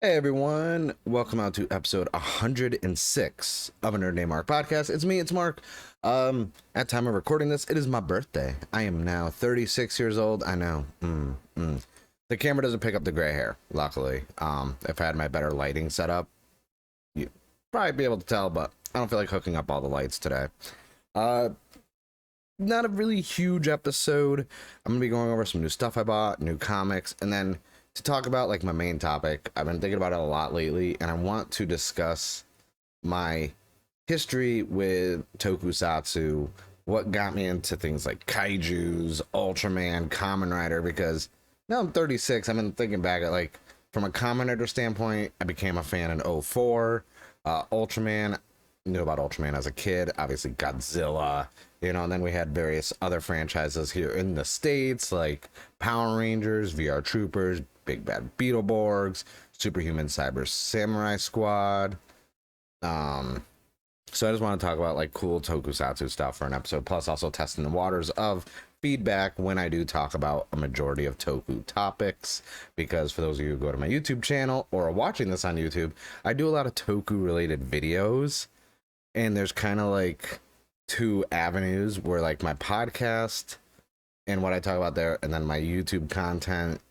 Hey everyone, welcome out to episode 106 of a Nerd Name Mark podcast. It's me, it's Mark. At time of recording this, it is my birthday. I am now 36 years old. I know. The camera doesn't pick up the gray hair, luckily. If I had my better lighting set up, you'd probably be able to tell, but I don't feel like hooking up all the lights today. Uh, Not a really huge episode. I'm gonna be going over some new stuff I bought, new comics, and then to talk about like my main topic. I've been thinking about it a lot lately, and I want to discuss my history with tokusatsu, what got me into things like kaijus, Ultraman, Kamen Rider, because now I'm 36. I've been thinking back at like from a Kamen Rider standpoint, I became a fan in '04. Ultraman, knew about Ultraman as a kid, obviously Godzilla, and then we had various other franchises here in the States like Power Rangers, VR Troopers, Big Bad Beetleborgs, Superhuman Cyber Samurai Squad. So I just want to talk about like cool tokusatsu stuff for an episode, plus also testing the waters of feedback when I do talk about a majority of toku topics. Because for those of you who go to my YouTube channel or are watching this on YouTube, I do a lot of toku related videos, and there's kind of like two avenues where like my podcast and what I talk about there, and then my YouTube content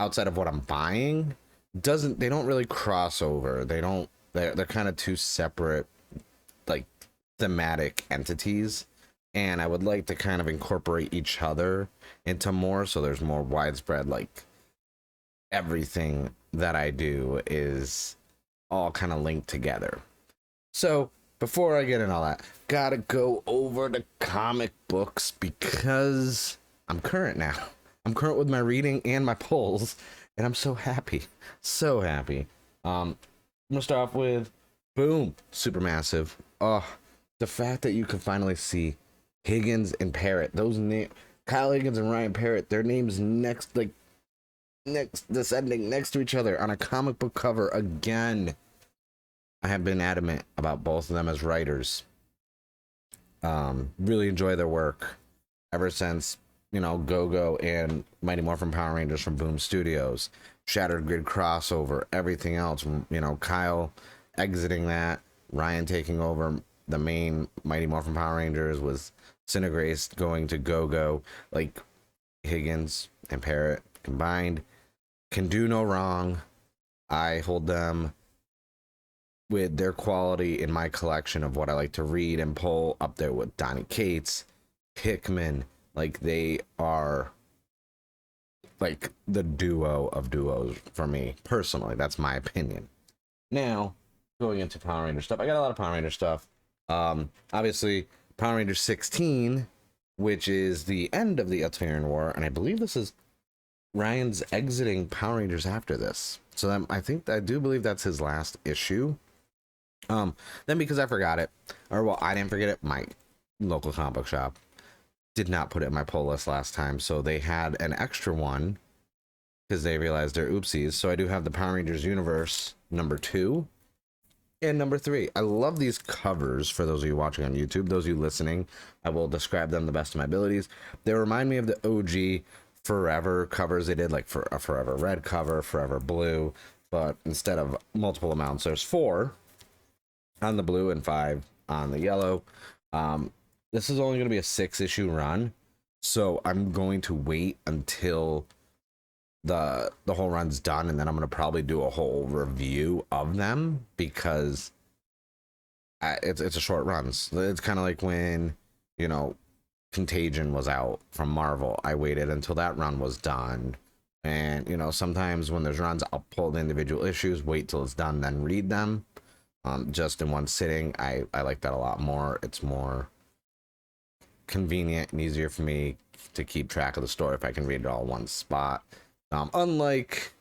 outside of what I'm buying they don't really cross over. They're kind of two separate like thematic entities, and I would like to kind of incorporate each other into more, so there's more widespread, like everything that I do is all kind of linked together. So before I get in all that, gotta go over the comic books because I'm current now. I'm current with my reading and my polls, and I'm so happy. So happy. I'm gonna start off with boom, Supermassive. Oh, the fact that you can finally see Higgins and Parrott, those names, Kyle Higgins and Ryan Parrott, their names next descending next to each other on a comic book cover again. I have been adamant about both of them as writers. Really enjoy their work ever since, Go-Go and Mighty Morphin Power Rangers from Boom Studios, Shattered Grid crossover, everything else. Kyle exiting that, Ryan taking over the main Mighty Morphin Power Rangers, was Cinegrace going to Go-Go. Like, Higgins and Parrott combined can do no wrong. I hold them with their quality in my collection of what I like to read and pull up there with Donny Cates, Hickman. Like, they are like the duo of duos for me personally. That's my opinion. Now, going into Power Ranger stuff, I got a lot of Power Ranger stuff. Obviously, Power Ranger 16, which is the end of the Eltarian War, and I believe this is Ryan's exiting Power Rangers after this. So I do believe that's his last issue. Then because I forgot it, I didn't forget it, my local comic book shop did not put it in my pull list last time, so they had an extra one because they realized their oopsies. So I do have the Power Rangers Universe number 2 and number 3. I love these covers. For those of you watching on YouTube, those of you listening, I will describe them the best of my abilities. They remind me of the OG Forever covers they did, like for a Forever Red cover, Forever Blue, but instead of multiple amounts, there's 4 on the blue and 5 on the yellow. This is only going to be a 6-issue run, so I'm going to wait until the whole run's done, and then I'm going to probably do a whole review of them because it's a short run. It's kind of like when Contagion was out from Marvel. I waited until that run was done, and sometimes when there's runs, I'll pull the individual issues, wait till it's done, then read them. Just in one sitting. I like that a lot more. It's more convenient and easier for me to keep track of the story if I can read it all in one spot. Unlike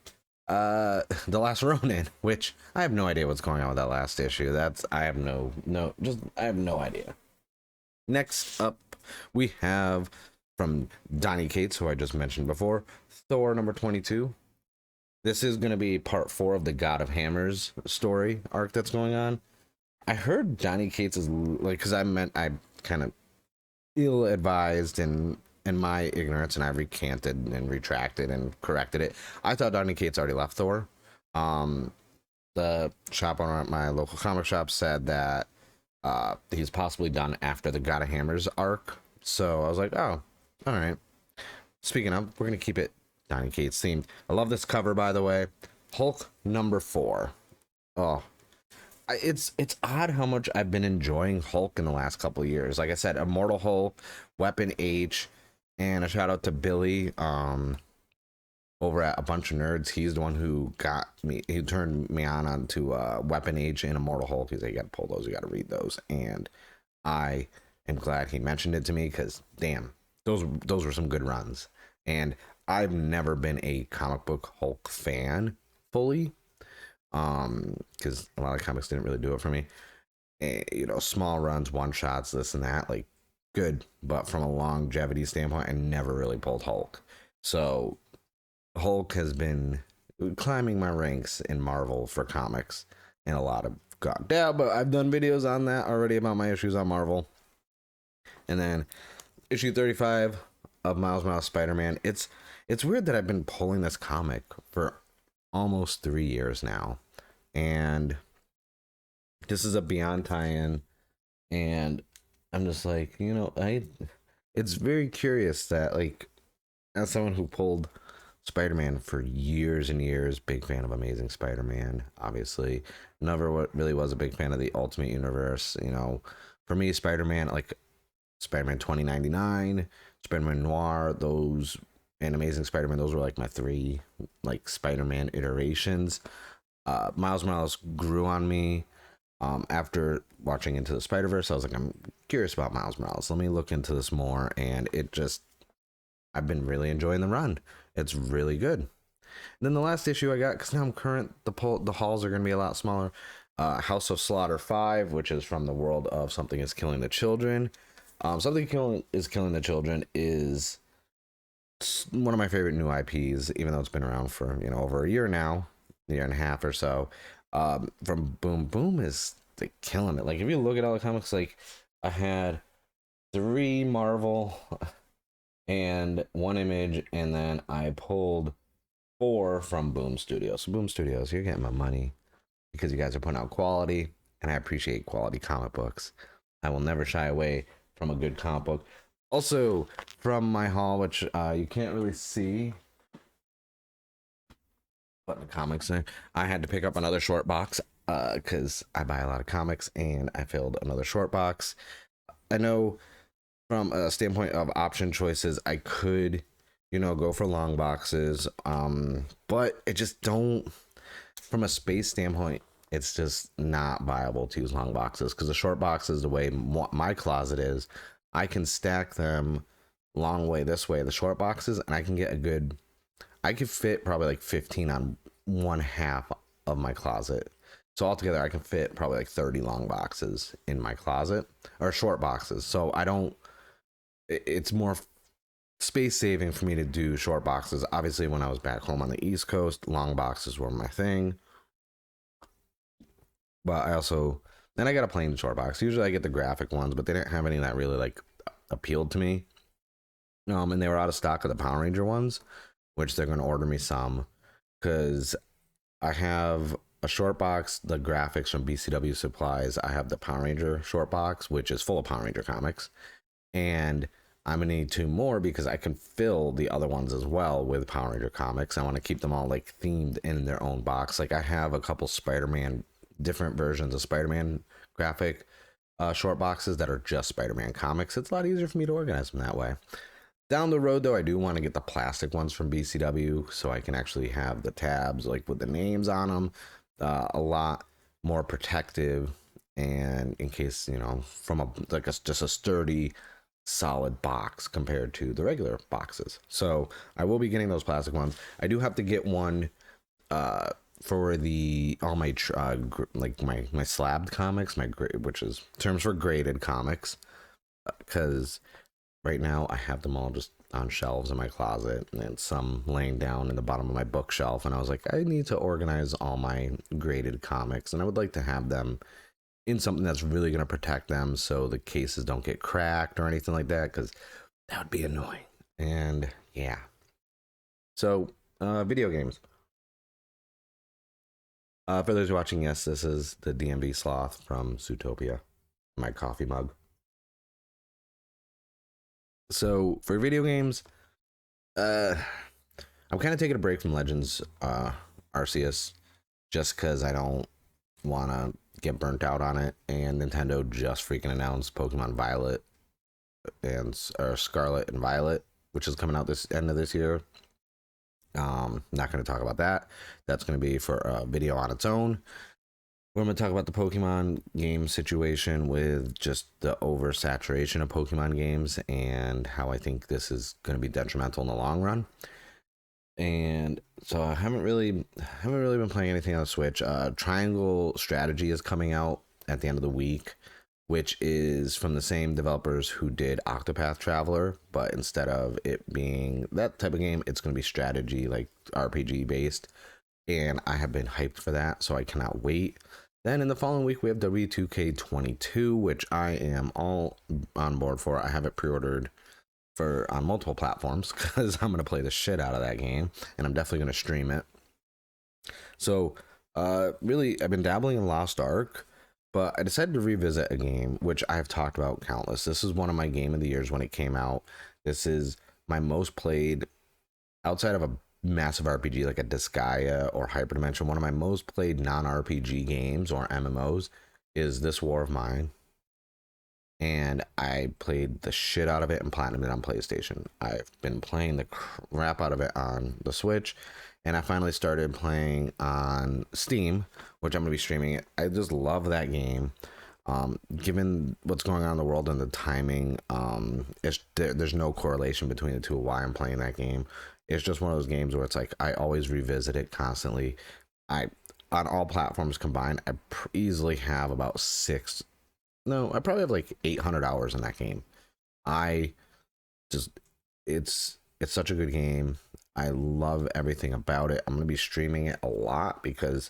The Last Ronin, which I have no idea what's going on with that last issue. I have no idea. Next up, we have from Donny Cates, who I just mentioned before, Thor number 22. This is going to be part 4 of the God of Hammers story arc that's going on. I heard Donny Cates is like, because I kind of ill-advised in my ignorance, and I recanted and retracted and corrected it. I thought Donny Cates already left Thor. Um, the shop owner at my local comic shop said that he's possibly done after the God of Hammers arc. So I was like, oh, all right. Speaking of, we're gonna keep it Donny Cates themed. I love this cover, by the way. Hulk #4. Oh, it's odd how much I've been enjoying Hulk in the last couple of years. Like I said, Immortal Hulk, Weapon H, and a shout out to Billy. Over at A Bunch of Nerds, he's the one who got me. He turned me onto Weapon H and Immortal Hulk. He's like, you got to pull those, you got to read those, and I am glad he mentioned it to me because damn, those were some good runs. And I've never been a comic book Hulk fan fully, because a lot of comics didn't really do it for me. You know, small runs, one shots, this and that, like good, but from a longevity standpoint, I never really pulled Hulk. So Hulk has been climbing my ranks in Marvel for comics, and a lot of God, yeah, but I've done videos on that already about my issues on Marvel. And then issue 35 of Miles Morales Spider-Man. It's weird that I've been pulling this comic for almost 3 years now, and this is a Beyond tie-in, and I'm just like, it's very curious that, like, as someone who pulled Spider-Man for years and years, big fan of Amazing Spider-Man, obviously. Never really was a big fan of the Ultimate Universe. For me, Spider-Man, like Spider-Man 2099, Spider-Man Noir, those, and Amazing Spider-Man, those were like my three, like, Spider-Man iterations. Miles Morales grew on me. After watching Into the Spider-Verse, I was like, I'm curious about Miles Morales. Let me look into this more, and I've been really enjoying the run. It's really good. And then the last issue I got, because now I'm current, the hauls are going to be a lot smaller. House of Slaughter 5, which is from the world of Something is Killing the Children. Is Killing the Children is one of my favorite new IPs, even though it's been around for over a year now, a year and a half or so. From Boom. Boom is like killing it. Like, if you look at all the comics, like, I had 3 Marvel and 1 Image, and then I pulled 4 from Boom Studios. So Boom Studios, you're getting my money because you guys are putting out quality, and I appreciate quality comic books. I will never shy away from a good comic book. Also, from my haul, which you can't really see, but the comics there, I had to pick up another short box because I buy a lot of comics, and I filled another short box. I know from a standpoint of option choices, I could, go for long boxes, but it just don't, from a space standpoint, it's just not viable to use long boxes, because the short boxes, the way my closet is, I can stack them long way this way, the short boxes, and I could fit probably like 15 on one half of my closet. So altogether, I can fit probably like 30 long boxes in my closet, or short boxes. So it's more space saving for me to do short boxes. Obviously, when I was back home on the East Coast, long boxes were my thing. But then I got a plain short box. Usually I get the graphic ones, but they didn't have any that really like appealed to me. And they were out of stock of the Power Ranger ones, which they're going to order me some, because I have a short box, the graphics from BCW Supplies. I have the Power Ranger short box, which is full of Power Ranger comics, and I'm gonna need 2 more because I can fill the other ones as well with Power Ranger comics. I want to keep them all like themed in their own box. Like, I have a couple Spider-Man, different versions of Spider-Man graphic short boxes that are just Spider-Man comics. It's a lot easier for me to organize them that way. Down the road, though, I do want to get the plastic ones from BCW so I can actually have the tabs like with the names on them, a lot more protective, and in case, from just a sturdy, solid box compared to the regular boxes. So I will be getting those plastic ones. I do have to get one for all my like my slabbed comics, which is terms for graded comics, because right now I have them all just on shelves in my closet, and some laying down in the bottom of my bookshelf, and I was like, I need to organize all my graded comics, and I would like to have them in something that's really going to protect them so the cases don't get cracked or anything like that, because that would be annoying. And yeah. So video games. For those watching, yes, this is the DMV sloth from Zootopia, my coffee mug. So for video games, uh, I'm kind of taking a break from Legends Arceus just because I don't want to get burnt out on it. And Nintendo just freaking announced Pokemon Violet and or Scarlet and Violet, which is coming out this end of this year. Not going to talk about that. That's going to be for a video on its own. We're going to talk about the Pokemon game situation with just the oversaturation of Pokemon games and how I think this is going to be detrimental in the long run. And so I haven't really been playing anything on the Switch. Triangle Strategy is coming out at the end of the week, which is from the same developers who did Octopath Traveler, but instead of it being that type of game, it's going to be strategy, like RPG based. And I have been hyped for that, so I cannot wait. Then in the following week, we have W2K22, which I am all on board for. I have it pre-ordered on multiple platforms because I'm going to play the shit out of that game, and I'm definitely going to stream it. So, really, I've been dabbling in Lost Ark, but I decided to revisit a game which I've talked about countless. This is one of my game of the years when it came out. This is my most played, outside of a massive RPG like a Disgaea or Hyperdimension, one of my most played non-RPG games or MMOs is This War of Mine. And I played the shit out of it and platinumed it on PlayStation. I've been playing the crap out of it on the Switch, and I finally started playing on Steam, which I'm going to be streaming it. I just love that game. Given what's going on in the world and the timing, there's no correlation between the two of why I'm playing that game. It's just one of those games where it's like I always revisit it constantly. On all platforms combined, I easily have about I probably have like 800 hours in that game. It's such a good game. I love everything about it. I'm going to be streaming it a lot because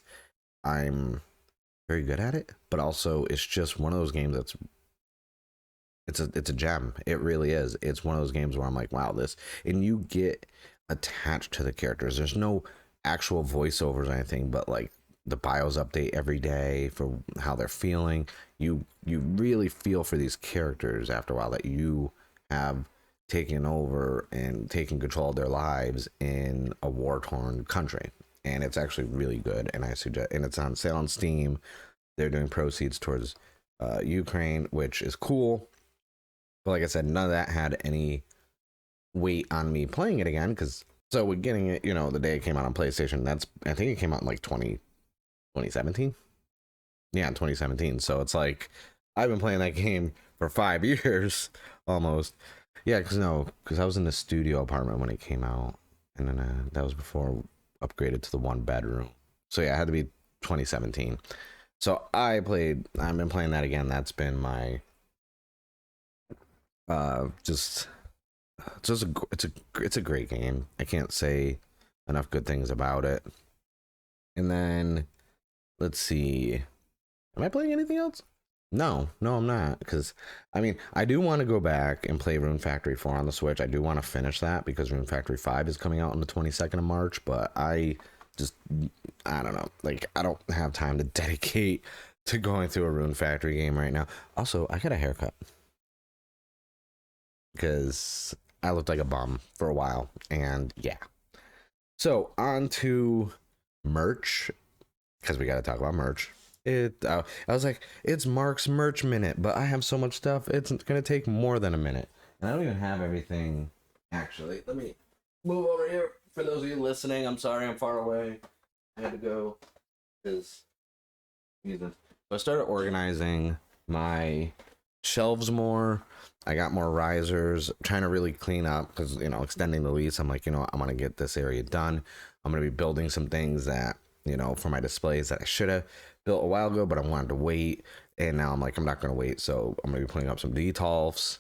I'm very good at it, but also it's just one of those games it's a gem. It really is. It's one of those games where I'm like, wow, and you get attached to the characters. There's no actual voiceovers or anything, but like the bios update every day for how they're feeling. You really feel for these characters after a while that you have taken over and taken control of their lives in a war-torn country. And it's actually really good. And it's on sale on Steam. They're doing proceeds towards Ukraine, which is cool. But like I said, none of that had any weight on me playing it again. So we're getting it, the day it came out on PlayStation. I think it came out in like 2017. Yeah, 2017. So it's like I've been playing that game for 5 years almost. Yeah, because I was in the studio apartment when it came out, and then that was before upgraded to the 1 bedroom. So yeah, it had to be 2017. So I've been playing that again. That's been my it's a great game. I can't say enough good things about it. And then let's see, am I playing anything else? No, I'm not, because I do want to go back and play Rune Factory 4 on the Switch. I do want to finish that because Rune Factory 5 is coming out on the 22nd of March, but I don't know, like I don't have time to dedicate to going through a Rune Factory game right now. Also, I got a haircut because I looked like a bum for a while, and yeah. So on to merch, because we got to talk about merch. I was like, it's Mark's merch minute, but I have so much stuff, it's gonna take more than a minute, and I don't even have everything. Actually, let me move over here. For those of you listening, I'm sorry I'm far away. I had to go because so I started organizing my shelves more. I got more risers, trying to really clean up because extending the lease, I'm like, I want to get this area done. I'm going to be building some things that for my displays that I should have built a while ago, but I wanted to wait, and now I'm like, I'm not going to wait, so I'm going to be putting up some detolfs.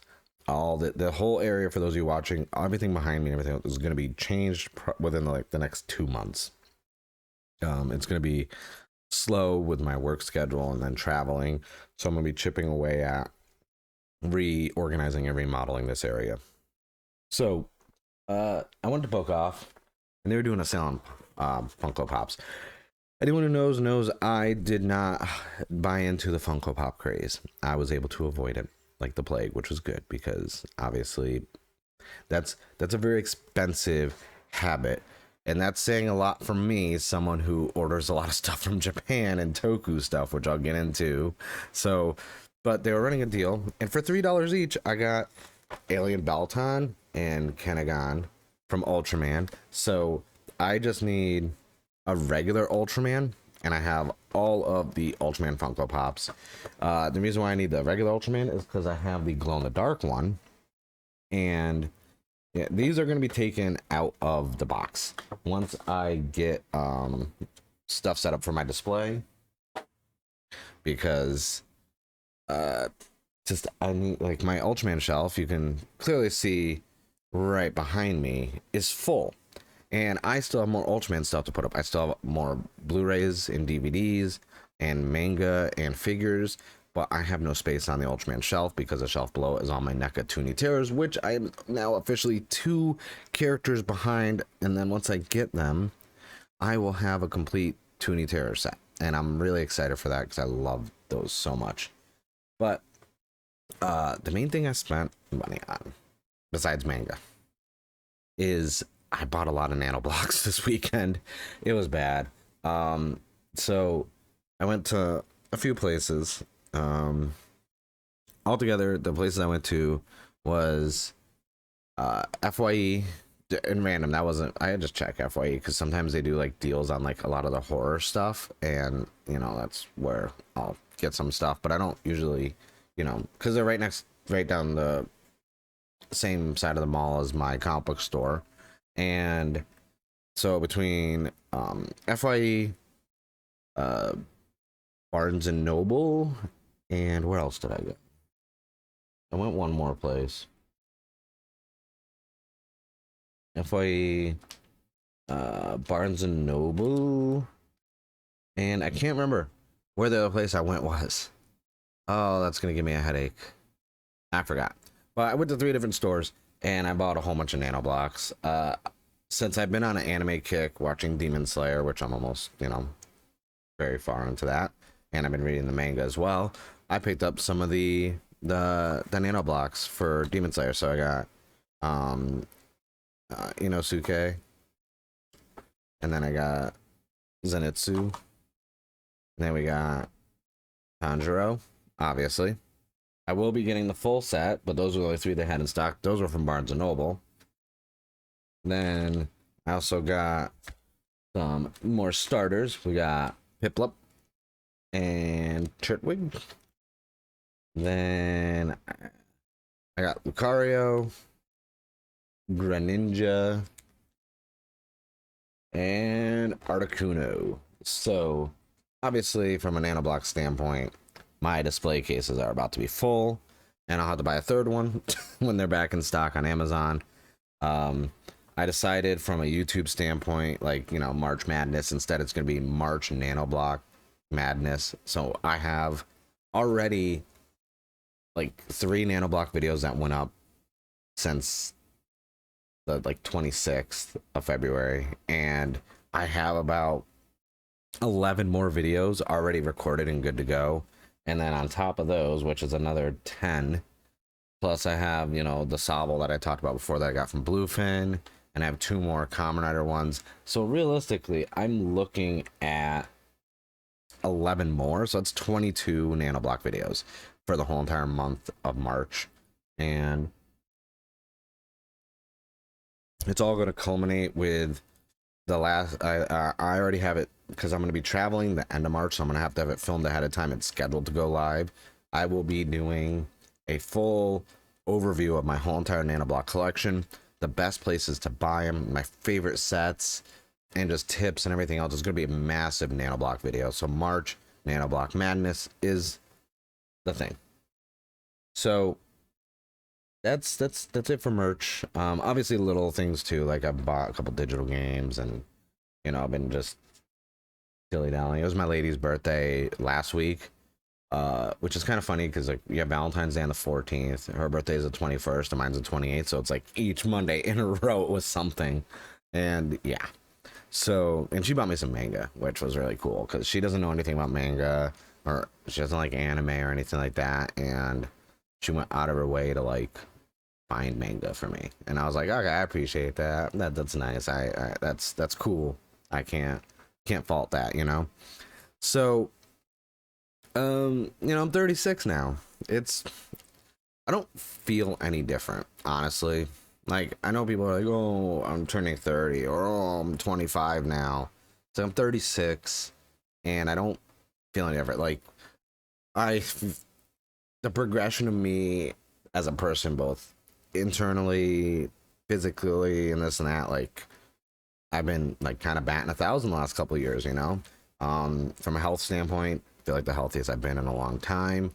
All the whole area, for those of you watching, everything behind me and everything is going to be changed within the next 2 months. It's going to be slow with my work schedule and then traveling, so I'm going to be chipping away at reorganizing and remodeling this area. So I wanted to poke off, and they were doing a sale on Funko Pops, Anyone who knows I did not buy into the Funko Pop craze. I was able to avoid it like the plague, which was good because obviously that's a very expensive habit. And that's saying a lot for me, someone who orders a lot of stuff from Japan and Toku stuff, which I'll get into. So, but they were running a deal, and for $3 each, I got Alien Balton and Kenegon from Ultraman. So I just need a regular Ultraman, and I have all of the Ultraman Funko Pops. The reason why I need the regular Ultraman is because I have the glow in the dark one, and yeah, these are going to be taken out of the box once I get stuff set up for my display, because just I need, like, my Ultraman shelf, you can clearly see right behind me, is full. And I still have more Ultraman stuff to put up. I still have more Blu-rays and DVDs and manga and figures, but I have no space on the Ultraman shelf because the shelf below is on my NECA Toonie Terrors, which I am now officially 2 characters behind. And then once I get them, I will have a complete Toonie Terror set. And I'm really excited for that because I love those so much. But the main thing I spent money on, besides manga, is I bought a lot of nano blocks this weekend. It was bad. So I went to a few places. Altogether, the places I went to was FYE and random. That wasn't, I had to check FYE because sometimes they do like deals on like a lot of the horror stuff, and you know, that's where I'll get some stuff. But I don't usually, you know, because they're right down the same side of the mall as my comic book store. And so between FYE, Barnes and Noble, and where else did I go? I went one more place. FYE, Barnes and Noble, and I can't remember where the other place I went was. Oh, that's gonna give me a headache. I forgot. But I went to 3 different stores, and I bought a whole bunch of nano blocks. Since I've been on an anime kick watching Demon Slayer, which I'm almost, you know, very far into that, and I've been reading the manga as well, I picked up some of the nano blocks for Demon Slayer. So I got Inosuke, and then I got Zenitsu, and then we got Tanjiro, obviously. I will be getting the full set, but those were the only 3 they had in stock. Those were from Barnes & Noble. Then I also got some more starters. We got Piplup and Turtwig. Then I got Lucario, Greninja, and Articuno. So, obviously, from a nanoblock standpoint, my display cases are about to be full, and I'll have to buy a 3rd one when they're back in stock on Amazon. I decided from a YouTube standpoint, like, you know, March Madness, instead it's going to be March Nanoblock Madness. So I have already like 3 nanoblock videos that went up since the like 26th of February, and I have about 11 more videos already recorded and good to go. And then on top of those, which is another 10, plus I have, you know, the Sobble that I talked about before that I got from Bluefin, and I have 2 more Kamen Rider ones. So realistically, I'm looking at 11 more. So it's 22 nanoblock videos for the whole entire month of March. And it's all going to culminate with the last, I already have it because I'm going to be traveling the end of March, so I'm going to have it filmed ahead of time. It's scheduled to go live. I will be doing a full overview of my whole entire nanoblock collection, the best places to buy them, my favorite sets, and just tips and everything else. It's going to be a massive nanoblock video. So March Nanoblock Madness is the thing. So that's it for merch. Obviously little things too, like I bought a couple digital games, and you know, I've been just dilly dallying. It was my lady's birthday last week, which is kind of funny because like we have Valentine's Day on the 14th, her birthday is the 21st, and mine's the 28th, so it's like each Monday in a row it was something. And yeah, So, and she bought me some manga, which was really cool because she doesn't know anything about manga, or she doesn't like anime or anything like that. And she went out of her way to like find manga for me, and I was like, okay, I appreciate that. That's nice. That's cool. I can't fault that, you know. So, I'm 36 now. I don't feel any different, honestly. Like, I know people are like, oh, I'm turning 30, or oh, I'm 25 now. So I'm 36, and I don't feel any different. Like, I, the progression of me as a person, both internally, physically, and this and that, like, I've been like kind of batting 1,000 the last couple of years, you know. From a health standpoint, I feel like the healthiest I've been in a long time.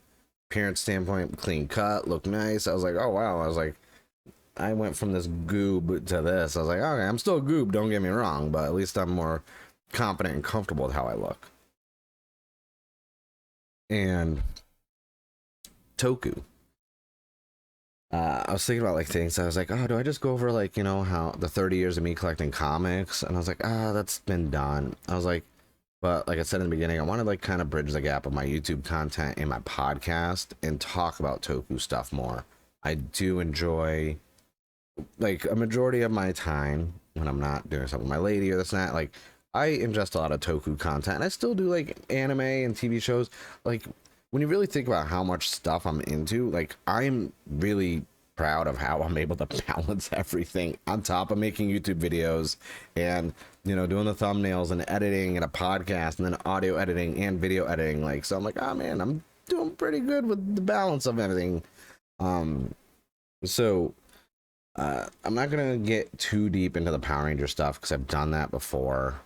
Appearance standpoint, clean cut, look nice. I was like, oh wow. I was like, I went from this goob to this. I was like, okay, I'm still a goob, don't get me wrong, but at least I'm more confident and comfortable with how I look. And Toku. I was thinking about like things. I was like, oh, do I just go over like, how the 30 years of me collecting comics? And I was like, that's been done. I was like, but like I said in the beginning, I want to like kind of bridge the gap of my YouTube content and my podcast and talk about Toku stuff more. I do enjoy like a majority of my time when I'm not doing something with my lady or this and that. Like I ingest a lot of Toku content, and I still do like anime and TV shows. Like when you really think about how much stuff I'm into, like I'm really proud of how I'm able to balance everything on top of making YouTube videos and doing the thumbnails and editing and a podcast and then audio editing and video editing. Like, so I'm like, oh man, I'm doing pretty good with the balance of everything. So I'm not gonna get too deep into the Power Ranger stuff because I've done that before.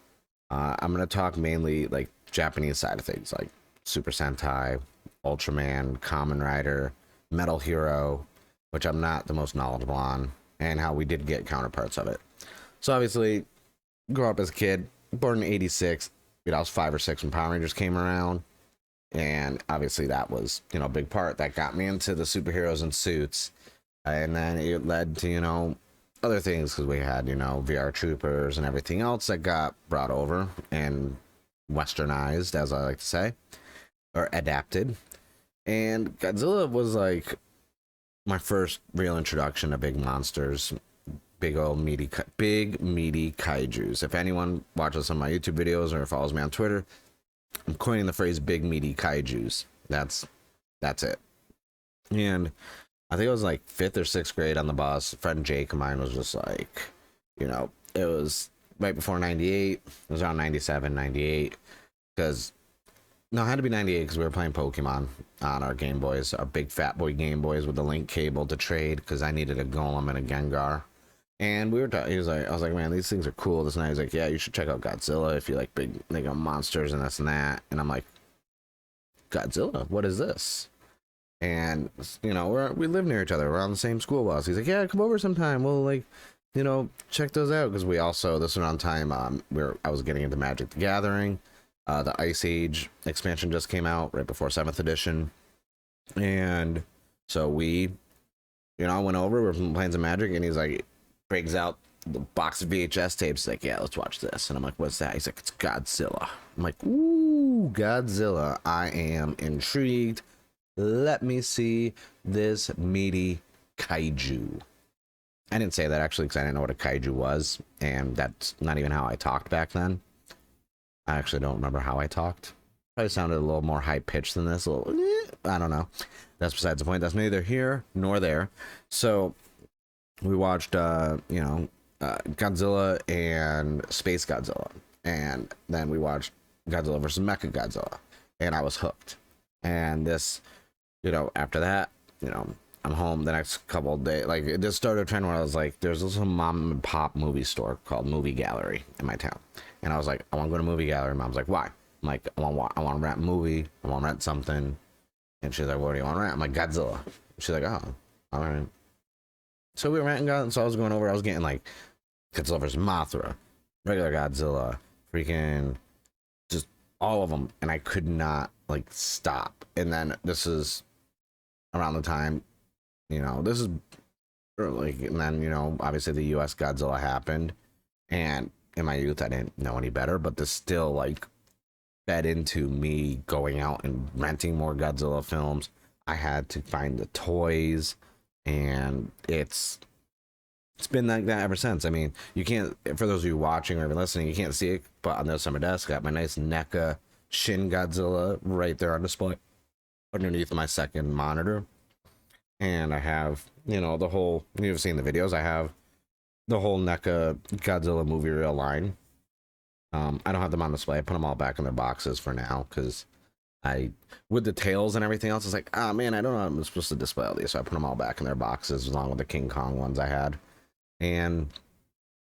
I'm gonna talk mainly like Japanese side of things, like Super Sentai, Ultraman, Kamen Rider, Metal Hero, which I'm not the most knowledgeable on, and how we did get counterparts of it. So obviously, grew up as a kid, born in '86. I was 5 or 6 when Power Rangers came around, and obviously that was a big part that got me into the superheroes and suits, and then it led to other things because we had VR Troopers and everything else that got brought over and westernized, as I like to say, or adapted. And Godzilla was like my first real introduction to big monsters, big meaty kaijus. If anyone watches some of my YouTube videos or follows me on Twitter, I'm coining the phrase big meaty kaijus. That's it. And I think it was like 5th or 6th grade on the bus. A friend Jake of mine was just like, it was right before 98. It was around 97, 98. Because no, it had to be 98 because we were playing Pokemon on our Game Boys, our big fat boy Game Boys with the link cable to trade because I needed a Golem and a Gengar. And we were talking, I was like, man, these things are cool. This night, he's like, yeah, you should check out Godzilla if you like big monsters and this and that. And I'm like, Godzilla? What is this? And, we live near each other. We're on the same school bus. He's like, yeah, come over sometime. We'll check those out. Because we also, this was on time, I was getting into Magic the Gathering. The Ice Age expansion just came out right before 7th edition, and so I went over, we were playing some Magic, and he's like, breaks out the box of VHS tapes, like, yeah, let's watch this, and I'm like, what's that? He's like, it's Godzilla. I'm like, ooh, Godzilla, I am intrigued. Let me see this meaty kaiju. I didn't say that actually because I didn't know what a kaiju was, and that's not even how I talked back then. I actually don't remember how I talked. Probably sounded a little more high pitched than this. I don't know. That's besides the point. That's neither here nor there. So we watched, Godzilla and Space Godzilla, and then we watched Godzilla versus Mecha Godzilla, and I was hooked. And this, after that, I'm home the next couple of days. Like, it just started a trend where I was like, there's this mom and pop movie store called Movie Gallery in my town. And I was like, I want to go to Movie Gallery. Mom's like, why? I'm like, I want to rent a movie. I want to rent something. And she's like, what do you want to rent? I'm like, Godzilla. She's like, oh, all right. So we were renting Godzilla. So I was going over. I was getting like Godzilla vs. Mothra, regular Godzilla, freaking just all of them. And I could not like stop. And then this is around the time, this is like, and then, obviously the US Godzilla happened. And in my youth I didn't know any better, but this still like fed into me going out and renting more Godzilla films. I had to find the toys, and it's been like that ever since. I mean, you can't, for those of you watching or even listening, you can't see it, but on the summer desk, I got my nice NECA Shin Godzilla right there on display underneath my second monitor. And I have, you know, the whole, you've seen the videos, I have the whole NECA Godzilla movie reel line. I don't have them on display. I put them all back in their boxes for now because with the tails and everything else, it's like, oh man, I don't know how I'm supposed to display all these. So I put them all back in their boxes along with the King Kong ones I had. And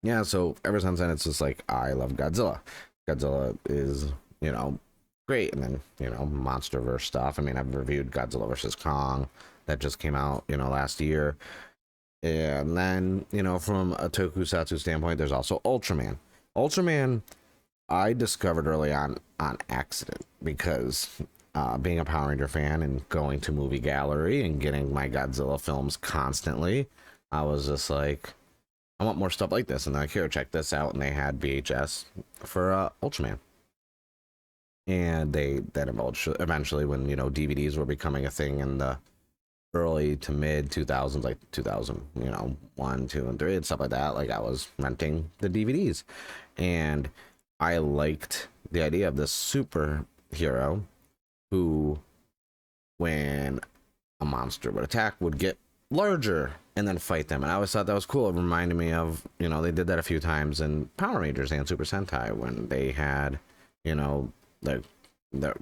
yeah, so ever since then, it's just like, I love Godzilla. Godzilla is, you know, great. And then, you know, MonsterVerse stuff. I mean, I've reviewed Godzilla versus Kong that just came out, you know, last year. And then, you know, from a tokusatsu standpoint, there's also Ultraman. Ultraman, I discovered early on accident because being a Power Ranger fan and going to movie gallery and getting my Godzilla films constantly, I was just like, I want more stuff like this. And they're like, here, check this out. And they had VHS for Ultraman. And they then eventually, when, you know, DVDs were becoming a thing in the early to mid 2000s, like 2000, you know, 1, 2, and 3 and stuff like that, like I was renting the DVDs. And I liked the idea of this superhero who, when a monster would attack, would get larger and then fight them. And I always thought that was cool. It reminded me of, you know, they did that a few times in Power Rangers and Super Sentai when they had, you know, the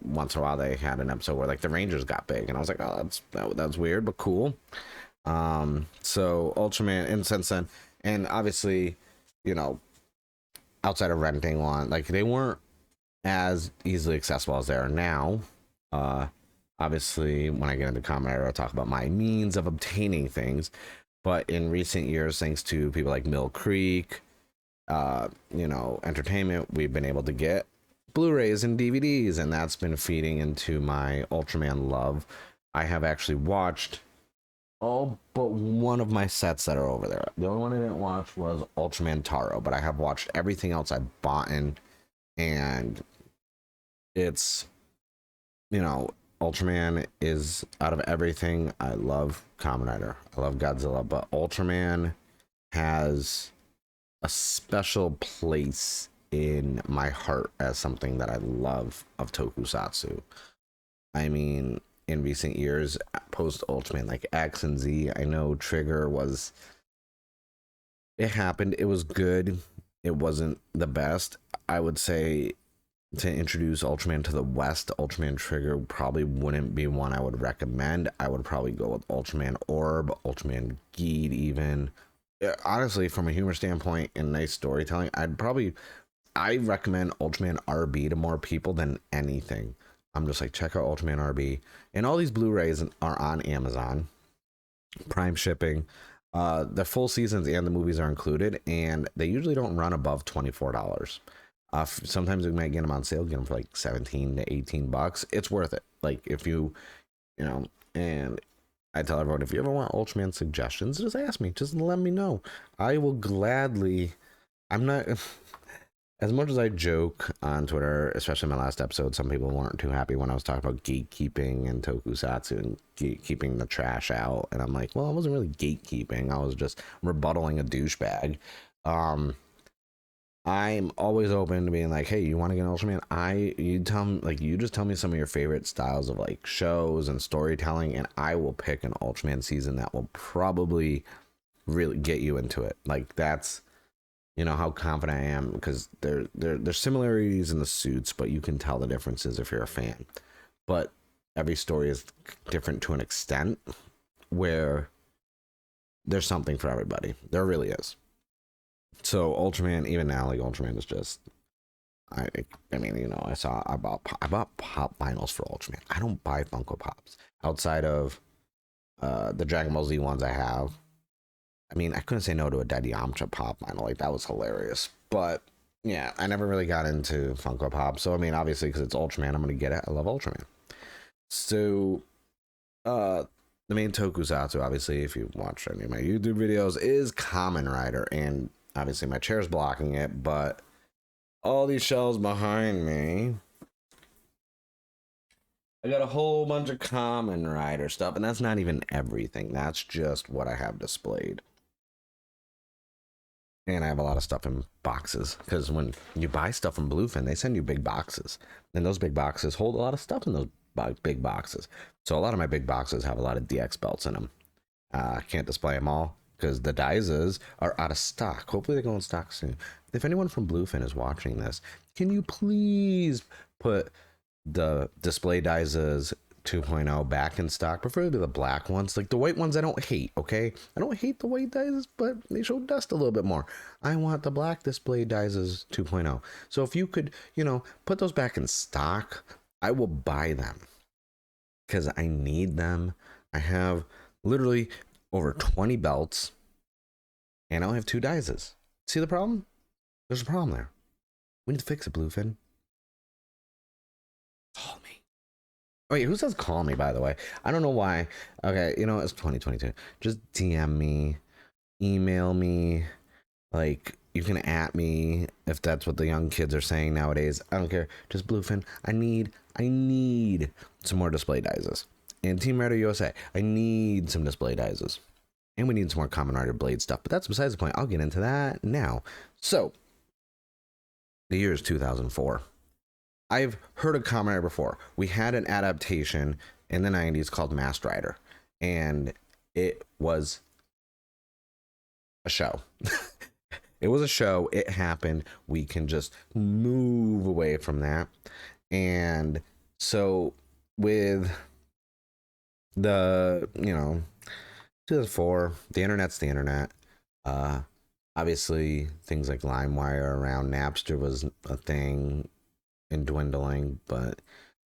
once in a while they had an episode where like the Rangers got big, and I was like, oh, that's weird but cool. So Ultraman, and since then, and obviously, you know, outside of renting one, like they weren't as easily accessible as they are now. Obviously, when I get into Kamen Rider, I'll talk about my means of obtaining things. But in recent years, thanks to people like Mill Creek, you know, entertainment, we've been able to get Blu-rays and DVDs, and that's been feeding into my Ultraman love. I have actually watched all but one of my sets that are over there. The only one I didn't watch was Ultraman Taro, but I have watched everything else I've bought in, and it's, you know, Ultraman is, out of everything, I love Kamen Rider, I love Godzilla, but Ultraman has a special place in my heart as something that I love of tokusatsu. I mean, in recent years, post Ultraman, like X and Z, I know Trigger was, it happened, it was good, it wasn't the best. I would say to introduce Ultraman to the West, Ultraman Trigger probably wouldn't be one I would recommend. I would probably go with Ultraman Orb, Ultraman Geed even. Honestly, from a humor standpoint and nice storytelling, I recommend Ultraman RB to more people than anything. I'm just like, check out Ultraman RB. And all these Blu-rays are on Amazon Prime shipping. The full seasons and the movies are included, and they usually don't run above $24. Sometimes we might get them on sale, get them for like 17 to 18 bucks. It's worth it. Like if you know, and I tell everyone, if you ever want Ultraman suggestions, just ask me, just let me know. I will gladly, I'm not, as much as I joke on Twitter, especially in my last episode, some people weren't too happy when I was talking about gatekeeping and tokusatsu and keeping the trash out. And I'm like, well, I wasn't really gatekeeping. I was just rebuttaling a douchebag. I'm always open to being like, hey, you want to get an Ultraman? You just tell me some of your favorite styles of like shows and storytelling, and I will pick an Ultraman season that will probably really get you into it. Like that's, you know, how confident I am, because there's similarities in the suits, but you can tell the differences if you're a fan. But every story is different to an extent where there's something for everybody. There really is. So Ultraman, even now, like Ultraman is just, I mean, you know, I bought pop vinyls for Ultraman. I don't buy Funko Pops outside of the Dragon Ball Z ones I have. I mean, I couldn't say no to a Daddy Yamcha pop vinyl. Like that was hilarious. But yeah, I never really got into Funko Pop. So I mean, obviously, because it's Ultraman, I'm gonna get it. I love Ultraman. So the main tokusatsu, obviously, if you watch any of my YouTube videos, is Kamen Rider, and obviously my chair's blocking it, but all these shelves behind me, I got a whole bunch of Kamen Rider stuff, and that's not even everything. That's just what I have displayed. And I have a lot of stuff in boxes because when you buy stuff from Bluefin, they send you big boxes, and those big boxes hold a lot of stuff in those big boxes. So a lot of my big boxes have a lot of DX belts in them. I can't display them all because the Daizas are out of stock. Hopefully they go in stock soon. If anyone from Bluefin is watching this, can you please put the display Daizas 2.0 back in stock, preferably the black ones. Like the white ones I don't hate, okay? I don't hate the white Daizas, but they show dust a little bit more. I want the black display Daizas 2.0. So if you could, put those back in stock, I will buy them because I need them. I have literally over 20 belts and I only have 2 Daizas. See the problem? There's a problem there. We need to fix it, Bluefin. Call me. Wait, who says call me, by the way? I don't know why. Okay, it's 2022. Just DM me, email me, like, you can at me if that's what the young kids are saying nowadays. I don't care. Just Bluefin. I need some more display Daizas. And Team Rider USA, I need some display Daizas. And we need some more Kamen Rider Blade stuff. But that's besides the point. I'll get into that now. So, the year is 2004. I've heard of Kamen Rider before. We had an adaptation in the 90s called Masked Rider, and it was a show. It was a show. It happened. We can just move away from that. And so with the, 2004, the internet's the internet. Obviously, things like LimeWire around Napster was a thing. And dwindling, but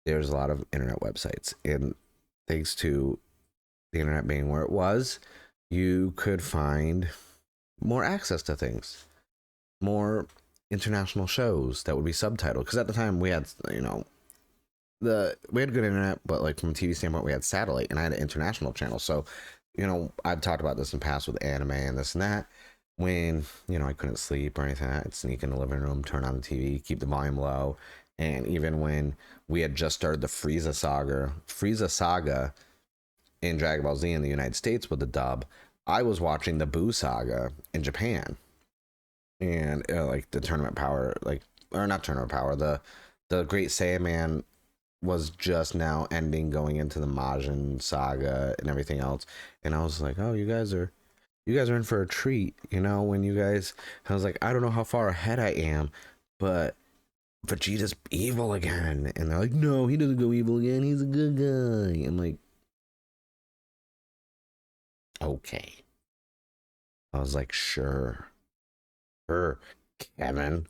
there's a lot of internet websites, and thanks to the internet being where it was, you could find more access to things, more international shows that would be subtitled, because at the time we had we had good internet, but like from a TV standpoint we had satellite, and I had an international channel. So I've talked about this in the past with ANNM and this and that. When I couldn't sleep or anything, I'd sneak in the living room, turn on the TV, keep the volume low. And even when we had just started the Frieza saga in Dragon Ball Z in the United States with the dub, I was watching the Buu saga in Japan. And like the tournament power, or not tournament power, the Great Saiyaman was just now ending, going into the Majin saga and everything else. And I was like, oh, you guys are in for a treat, when you guys, I was like, I don't know how far ahead I am, but Vegeta's evil again. And they're like, no, he doesn't go evil again, he's a good guy. I'm like, okay. I was like, sure, Kevin.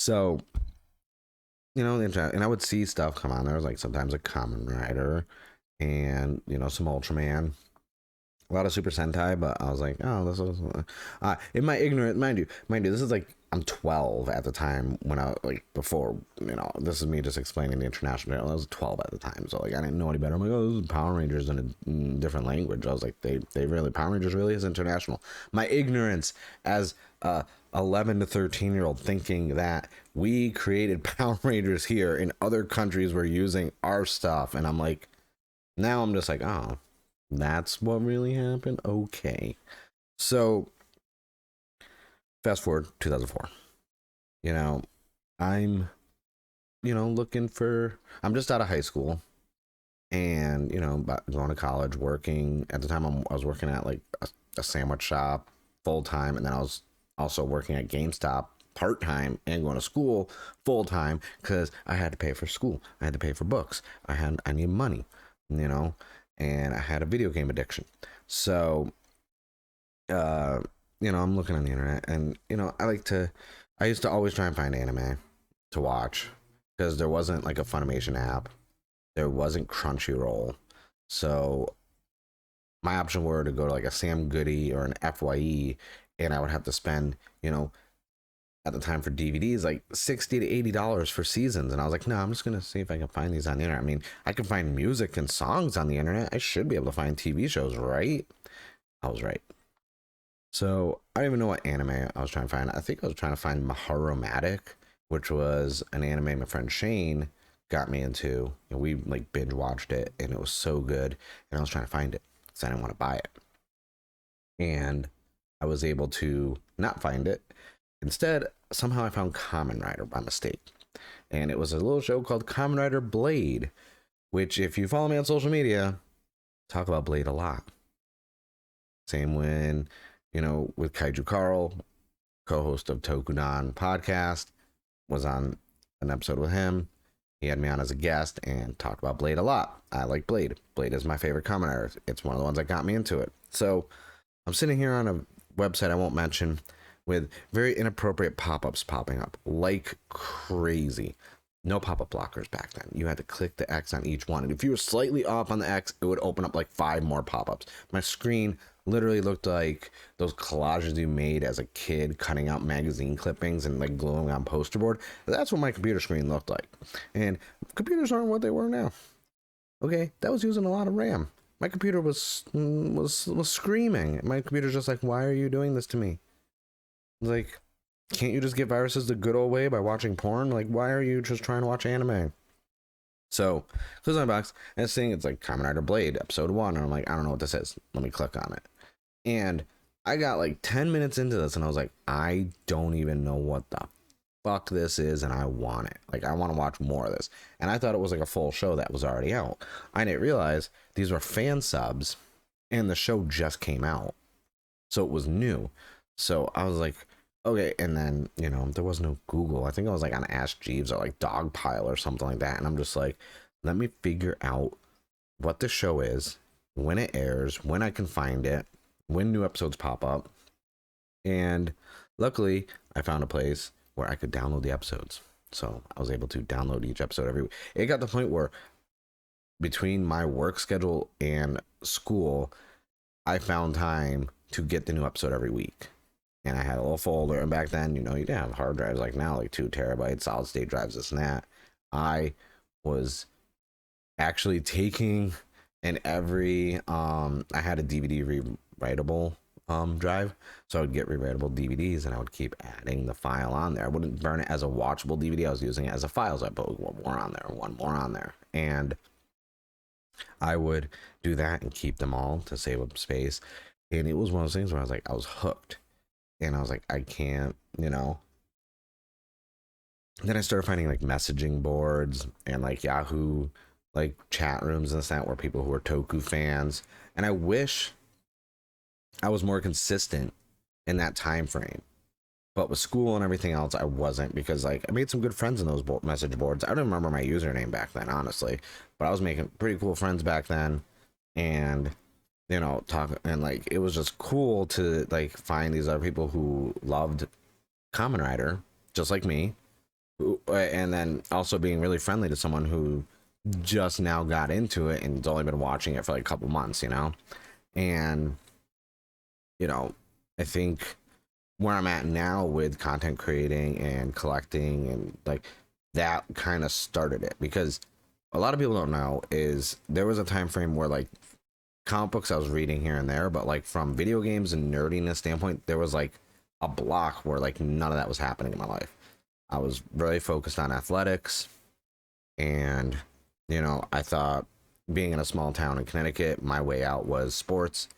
So, and I would see stuff come on there, like sometimes a Kamen Rider and some Ultraman, a lot of Super Sentai, but I was like, oh, this is in my ignorance, mind you, this is like, I'm 12 at the time when I, like, before, this is me just explaining the international channel. I was 12 at the time, so like I didn't know any better. I'm like, oh, this is Power Rangers in a different language. I was like, they really, Power Rangers really is international. My ignorance as a 11 to 13-year-old thinking that we created Power Rangers here in other countries were using our stuff, and I'm like, now I'm just like, oh, that's what really happened? Okay. So, fast forward 2004. I'm, I'm just out of high school and, going to college, working. At the time, I was working at like a sandwich shop full time. And then I was also working at GameStop part time and going to school full time because I had to pay for school. I had to pay for books. I need money, and I had a video game addiction. So, I'm looking on the internet and, I used to always try and find anime to watch because there wasn't like a Funimation app. There wasn't Crunchyroll. So my option were to go to like a Sam Goody or an FYE, and I would have to spend, at the time for DVDs, like $60 to $80 for seasons. And I was like, no, I'm just going to see if I can find these on the internet. I mean, I can find music and songs on the internet. I should be able to find TV shows, right? I was right. So I don't even know what anime I was trying to find. I think I was trying to find Maharomatic, which was an anime my friend Shane got me into. And we like binge watched it, and it was so good. And I was trying to find it because I didn't want to buy it. And I was able to not find it. Instead, somehow I found Kamen Rider by mistake. And it was a little show called Kamen Rider Blade, which, if you follow me on social media, talk about Blade a lot. Same when, with Kaiju Carl, co-host of Tokudan podcast, was on an episode with him. He had me on as a guest and talked about Blade a lot. I like Blade. Blade is my favorite Kamen Rider. It's one of the ones that got me into it. So I'm sitting here on a website I won't mention with very inappropriate pop-ups popping up like crazy. No pop-up blockers back then. You had to click the X on each one. And if you were slightly off on the X, it would open up like 5 more pop-ups. My screen literally looked like those collages you made as a kid, cutting out magazine clippings and like gluing on poster board. That's what my computer screen looked like. And computers aren't what they were now. Okay, that was using a lot of RAM. My computer was screaming. My computer's just like, why are you doing this to me? Like, can't you just get viruses the good old way by watching porn? Like, why are you just trying to watch anime? So, close my box, and it's saying it's like Kamen Rider Blade, episode 1. And I'm like, I don't know what this is. Let me click on it. And I got like 10 minutes into this, and I was like, I don't even know what the fuck this is, and I want it. Like, I want to watch more of this. And I thought it was like a full show that was already out. I didn't realize these were fan subs, and the show just came out. So it was new. So I was like, okay. And then, there was no Google. I think I was like on Ask Jeeves or like Dogpile or something like that. And I'm just like, let me figure out what the show is, when it airs, when I can find it, when new episodes pop up. And luckily, I found a place where I could download the episodes. So I was able to download each episode every week. It got to the point where between my work schedule and school, I found time to get the new episode every week. And I had a little folder. And back then, you didn't have hard drives like now, like 2 terabyte solid state drives, this and that. I was actually taking and I had a DVD rewritable drive. So I would get rewritable DVDs and I would keep adding the file on there. I wouldn't burn it as a watchable DVD. I was using it as a file. So I put one more on there, one more on there. And I would do that and keep them all to save up space. And it was one of those things where I was like, I was hooked. And I was like, I can't, Then I started finding like messaging boards and like Yahoo, like chat rooms and that where people who were Toku fans. And I wish I was more consistent in that time frame. But with school and everything else, I wasn't, because like I made some good friends in those message boards. I don't remember my username back then, honestly, but I was making pretty cool friends back then. And talk, and like it was just cool to like find these other people who loved Kamen Rider just like me, and then also being really friendly to someone who just now got into it and has only been watching it for like a couple months, and I think where I'm at now with content creating and collecting and like that kind of started it, because a lot of people don't know is there was a time frame where like comic books I was reading here and there, but like from video games and nerdiness standpoint, there was like a block where like none of that was happening in my life. I was really focused on athletics, and I thought being in a small town in Connecticut, my way out was sports.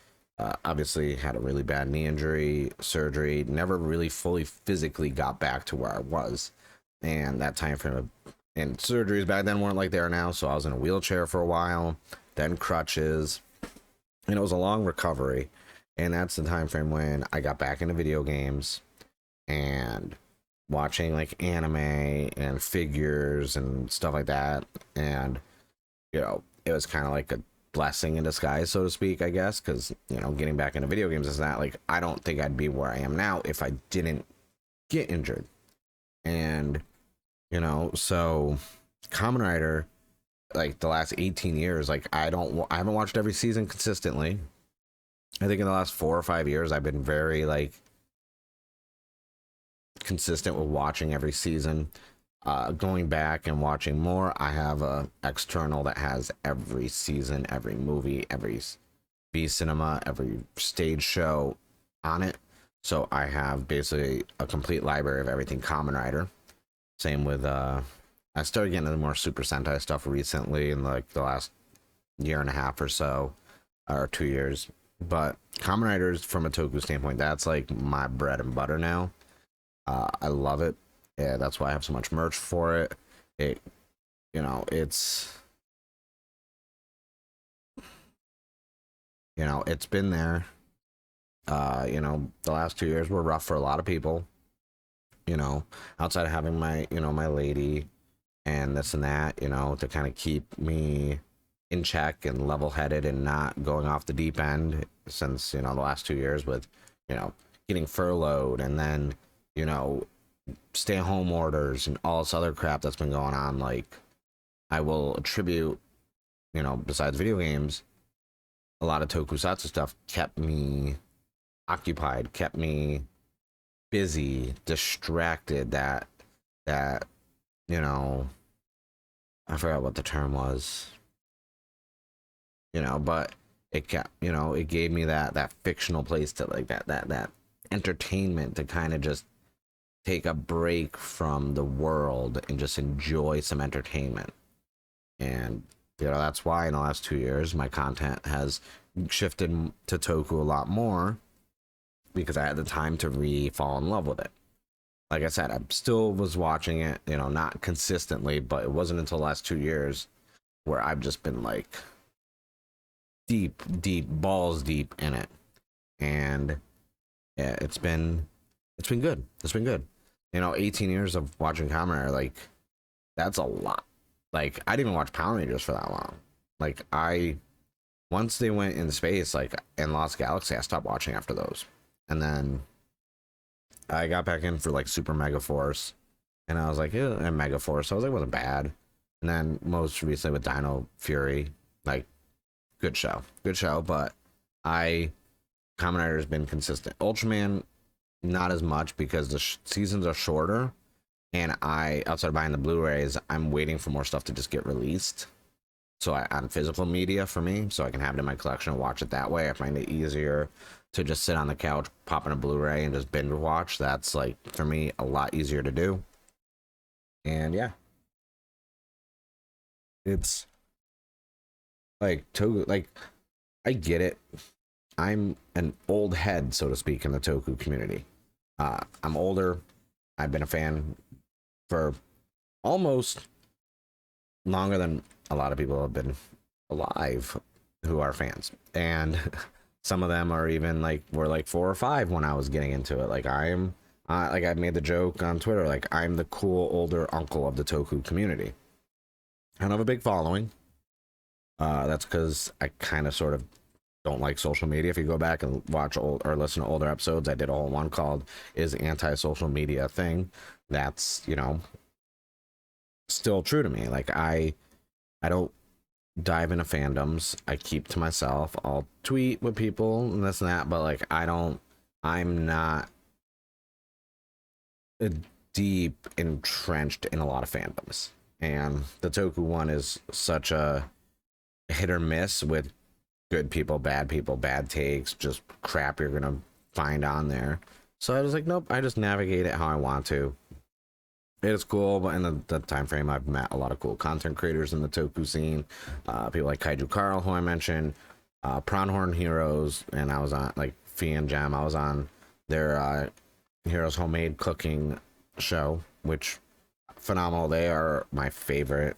Obviously had a really bad knee injury, surgery, never really fully physically got back to where I was. And that time frame and surgeries back then weren't like they are now. So I was in a wheelchair for a while, then crutches, and it was a long recovery. And that's the time frame when I got back into video games and watching like anime and figures and stuff like that. And it was kind of like a blessing in disguise, so to speak, I guess, because getting back into video games is not like, I don't think I'd be where I am now if I didn't get injured. And so Kamen Rider, like the last 18 years, like I haven't watched every season consistently. I think in the last 4 or 5 years I've been very like consistent with watching every season. Going back and watching more, I have a external that has every season, every movie, every B cinema, every stage show on it. So I have basically a complete library of everything Kamen Rider. Same with I started getting into more Super Sentai stuff recently in like the last year and a half or so, or 2 years. But Kamen Riders, from a Toku standpoint, that's like my bread and butter now. I love it. Yeah, that's why I have so much merch for it. It, you know, it's, it's been there. The last 2 years were rough for a lot of people. You know, outside of having my lady and this and that, to kind of keep me in check and level headed and not going off the deep end since, the last 2 years with, you know, getting furloughed and then, you know, stay home orders and all this other crap that's been going on. Like, I will attribute, besides video games, a lot of tokusatsu stuff kept me occupied, kept me busy, distracted, that, I forgot what the term was, but it kept, it gave me that fictional place to like that entertainment to kind of just take a break from the world and just enjoy some entertainment. And that's why in the last 2 years my content has shifted to Toku a lot more, because I had the time to fall in love with it. Like I said, I still was watching it, not consistently, but it wasn't until the last 2 years where I've just been like deep, balls deep in it. And yeah, it's been good. It's been good. 18 years of watching Kamen Rider, like, that's a lot. Like, I didn't even watch Power Rangers for that long. Like, once they went in space, like, in Lost Galaxy, I stopped watching after those. And then I got back in for, like, Super Mega Force. And I was like, yeah, and Mega Force. I was like, it wasn't bad. And then most recently with Dino Fury, like, good show. But Kamen Rider has been consistent. Ultraman, not as much, because the seasons are shorter. And outside of buying the Blu-rays, I'm waiting for more stuff to just get released. So on physical media for me, so I can have it in my collection and watch it that way. I find it easier to just sit on the couch, pop in a Blu-ray, and just binge watch. That's, like, for me, a lot easier to do. And yeah, it's like Toku. Like, I get it. I'm an old head, so to speak, in the Toku community. I'm older. I've been a fan for almost longer than a lot of people have been alive who are fans. And some of them are even were like 4 or 5 when I was getting into it. Like, like, I made the joke on Twitter, like, I'm the cool older uncle of the Toku community. I don't have a big following. That's because I kind of sort of don't like social media. If you go back and watch or listen to older episodes, I did a whole one called "Is Anti-Social Media a Thing?" That's, still true to me. Like, I don't dive into fandoms. I keep to myself. I'll tweet with people and this and that, but like, I'm not deep entrenched in a lot of fandoms. And the Toku one is such a hit or miss with good people, bad takes, just crap you're gonna find on there. So I was like, nope, I just navigate it how I want to. It is cool, but in the time frame, I've met a lot of cool content creators in the Toku scene. People like Kaiju Carl, who I mentioned, Pronghorn Heroes, and I was on, like, Fee and Gem, I was on their Heroes Homemade Cooking show, which, phenomenal. They are my favorite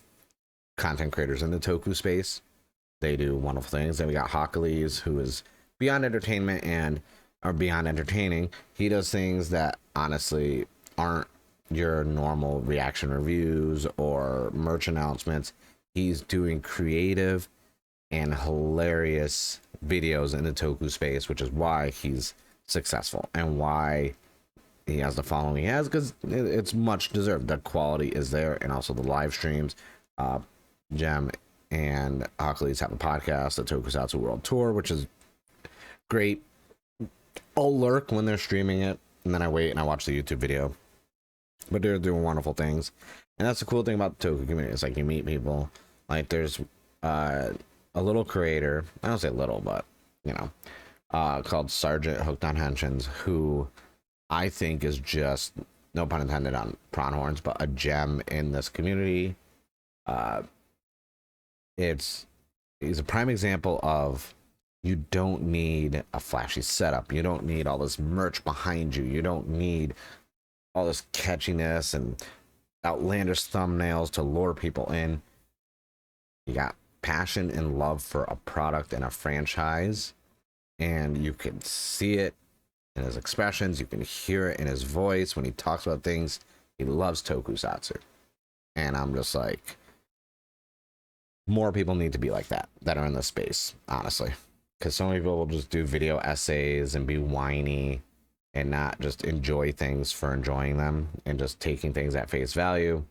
content creators in the Toku space. They do wonderful things. Then we got Hockley's, who is beyond entertainment or beyond entertaining. He does things that honestly aren't your normal reaction reviews or merch announcements. He's doing creative and hilarious videos in the Toku space, which is why he's successful and why he has the following he has, because it's much deserved. The quality is there, and also the live streams. Gem and Hockley's have a podcast, the Tokusatsu World Tour, which is great. I'll lurk when they're streaming it, and then I wait and I watch the YouTube video. But they're doing wonderful things, and that's the cool thing about the Toku community. It's like, you meet people. Like, there's a little creator. I don't say little, but called Sergeant Hooked on Henshins, who I think is just, no pun intended on pronghorns, but a gem in this community. Uh, he's a prime example of, you don't need a flashy setup. You don't need all this merch behind you. You don't need all this catchiness and outlandish thumbnails to lure people in. You got passion and love for a product and a franchise, and you can see it in his expressions. You can hear it in his voice when he talks about things. He loves tokusatsu, and I'm just like, more people need to be like that are in this space, honestly, because so many people will just do video essays and be whiny and not just enjoy things for enjoying them and just taking things at face value.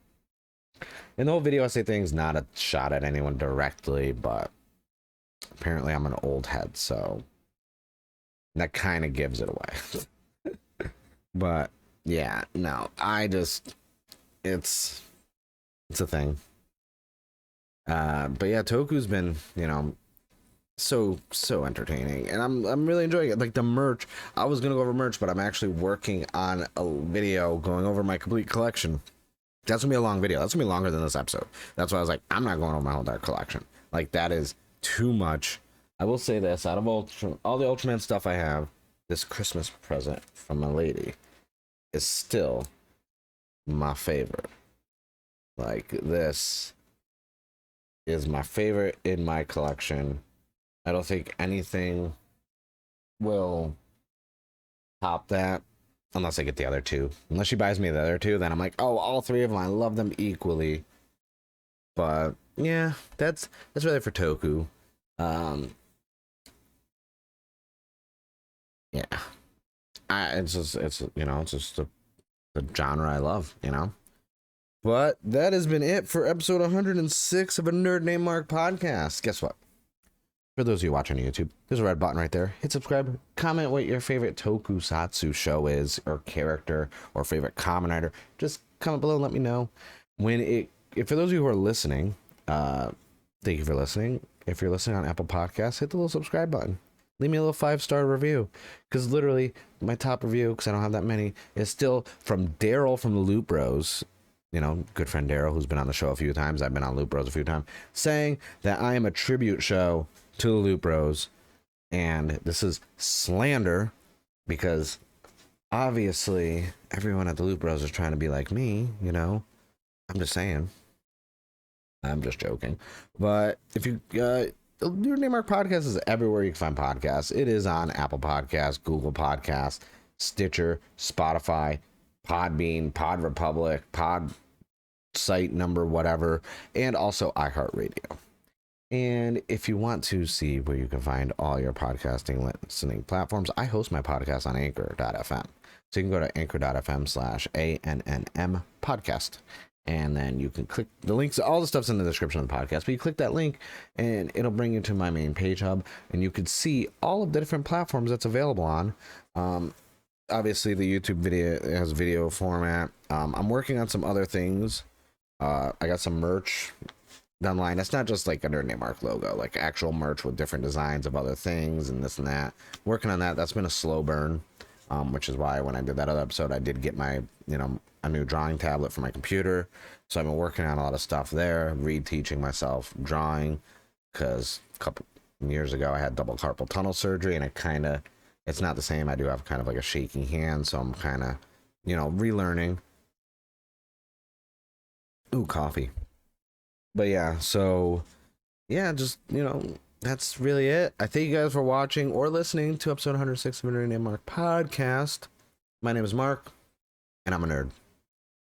And the whole video essay thing's not a shot at anyone directly, but apparently I'm an old head, so that kind of gives it away. But yeah, no, it's a thing. But yeah, Toku's been, so entertaining, and I'm really enjoying it. Like the merch, I was gonna go over merch, but I'm actually working on a video going over my complete collection. That's gonna be a long video. That's gonna be longer than this episode. That's why I was like, I'm not going over my whole dark collection. Like, that is too much. I will say this: out of all the Ultraman stuff I have, this Christmas present from my lady is still my favorite. Like, this is my favorite in my collection. I don't think anything will top that unless I get the other two. Unless she buys me the other two, then I'm like, oh, all three of them, I love them equally. But yeah, that's really for Toku. Yeah, it's just the genre I love, But that has been it for episode 106 of A Nerd Named Mark podcast. Guess what? For those of you watching on YouTube, there's a red button right there. Hit subscribe. Comment what your favorite tokusatsu show is, or character, or favorite Kamen Rider. Just comment below and let me know. For those of you who are listening, thank you for listening. If you're listening on Apple Podcasts, hit the little subscribe button. Leave me a little 5-star review. Because literally, my top review, because I don't have that many, is still from Daryl from the Loot Bros. Good friend Daryl, who's been on the show a few times. I've been on Loot Bros a few times, saying that I am a tribute show to the Loot Bros, and this is slander, because obviously everyone at the Loot Bros is trying to be like me. I'm just saying. I'm just joking. But if you Your Name Mark podcast is everywhere you can find podcasts. It is on Apple Podcasts, Google Podcasts, Stitcher, Spotify, Podbean, Pod Republic, Pod Site number, whatever, and also iHeartRadio. And if you want to see where you can find all your podcasting listening platforms, I host my podcast on Anchor.fm. So you can go to Anchor.fm/ANNM podcast. And then you can click the links. All the stuff's in the description of the podcast. But you click that link and it'll bring you to my main page hub. And you can see all of the different platforms that's available on. Obviously, the YouTube video has video format. I'm working on some other things. I got some merch online. That's not just like a Nerd Name Mark logo, like actual merch with different designs of other things and this and that. Working on that. That's been a slow burn, which is why when I did that other episode, I did get my, a new drawing tablet for my computer. So I've been working on a lot of stuff there, reteaching myself drawing, because a couple years ago I had double carpal tunnel surgery, and it's not the same. I do have kind of like a shaky hand, so I'm kind of, relearning. Ooh, coffee. But yeah, so yeah, just, that's really it. I thank you guys for watching or listening to episode 106 of Nerd Name Mark podcast. My name is Mark, and I'm a nerd.